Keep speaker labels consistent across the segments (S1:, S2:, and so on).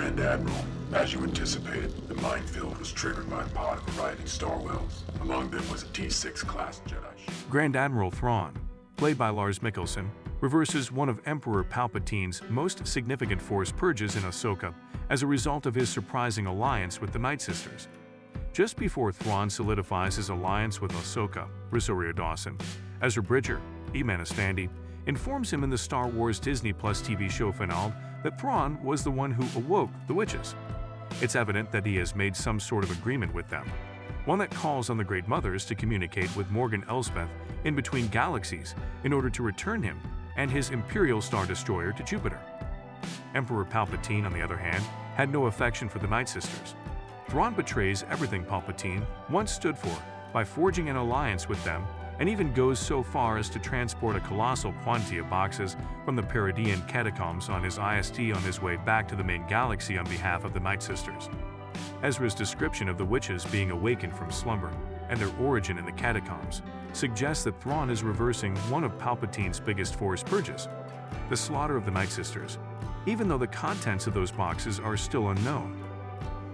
S1: Grand Admiral, as you anticipated, the minefield was triggered by a pod of arriving star whales. Among them was a T6 class Jedi.
S2: Grand Admiral Thrawn, played by Lars Mikkelsen, reverses one of Emperor Palpatine's most significant Force purges in Ahsoka as a result of his surprising alliance with the Night Sisters. Just before Thrawn solidifies his alliance with Ahsoka, Rosario Dawson, Ezra Bridger, Standi, informs him in the Star Wars Disney Plus TV show finale that Thrawn was the one who awoke the witches. It's evident that he has made some sort of agreement with them, one that calls on the Great Mothers to communicate with Morgan Elsbeth in between galaxies in order to return him and his Imperial Star Destroyer to Jupiter. Emperor Palpatine, on the other hand, had no affection for the Night Sisters. Thrawn betrays everything Palpatine once stood for by forging an alliance with them, and even goes so far as to transport a colossal quantity of boxes from the Peridean catacombs on his IST on his way back to the main galaxy on behalf of the Night Sisters. Ezra's description of the witches being awakened from slumber and their origin in the catacombs suggests that Thrawn is reversing one of Palpatine's biggest Force purges, the slaughter of the Night Sisters, even though the contents of those boxes are still unknown.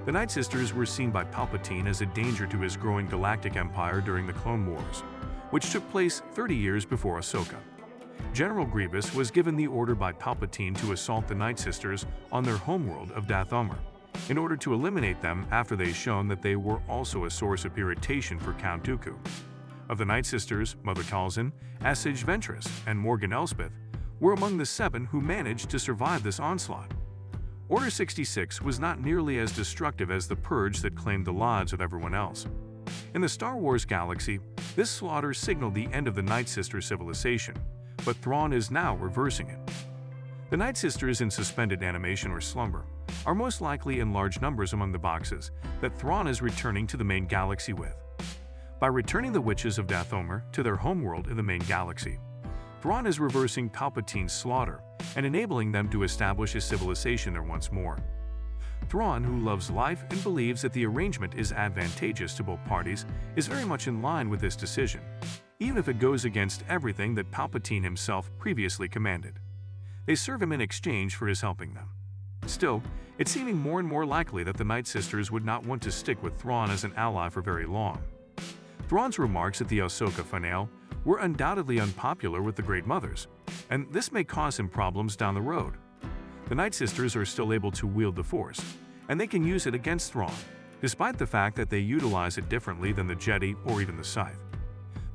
S2: The Night Sisters were seen by Palpatine as a danger to his growing galactic empire during the Clone Wars, which took place 30 years before Ahsoka. General Grievous was given the order by Palpatine to assault the Night Sisters on their homeworld of Dathomir, in order to eliminate them after they shown that they were also a source of irritation for Count Dooku. Of the Night Sisters, Mother Talzin, Asajj Ventress, and Morgan Elsbeth were among the 7 who managed to survive this onslaught. Order 66 was not nearly as destructive as the Purge that claimed the lives of everyone else. In the Star Wars galaxy, this slaughter signaled the end of the Night Sister civilization, but Thrawn is now reversing it. The Night Sisters in suspended animation or slumber are most likely in large numbers among the boxes that Thrawn is returning to the main galaxy with. By returning the witches of Dathomir to their homeworld in the main galaxy, Thrawn is reversing Palpatine's slaughter and enabling them to establish a civilization there once more. Thrawn, who loves life and believes that the arrangement is advantageous to both parties, is very much in line with this decision, even if it goes against everything that Palpatine himself previously commanded. They serve him in exchange for his helping them. Still, it's seeming more and more likely that the Night Sisters would not want to stick with Thrawn as an ally for very long. Thrawn's remarks at the Ahsoka finale were undoubtedly unpopular with the Great Mothers, and this may cause him problems down the road. The Night Sisters are still able to wield the Force, and they can use it against Thrawn, despite the fact that they utilize it differently than the Jedi or even the Sith.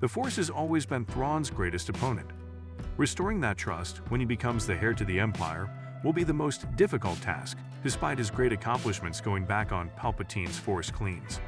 S2: The Force has always been Thrawn's greatest opponent. Restoring that trust when he becomes the heir to the Empire will be the most difficult task, despite his great accomplishments going back on Palpatine's Force cleans.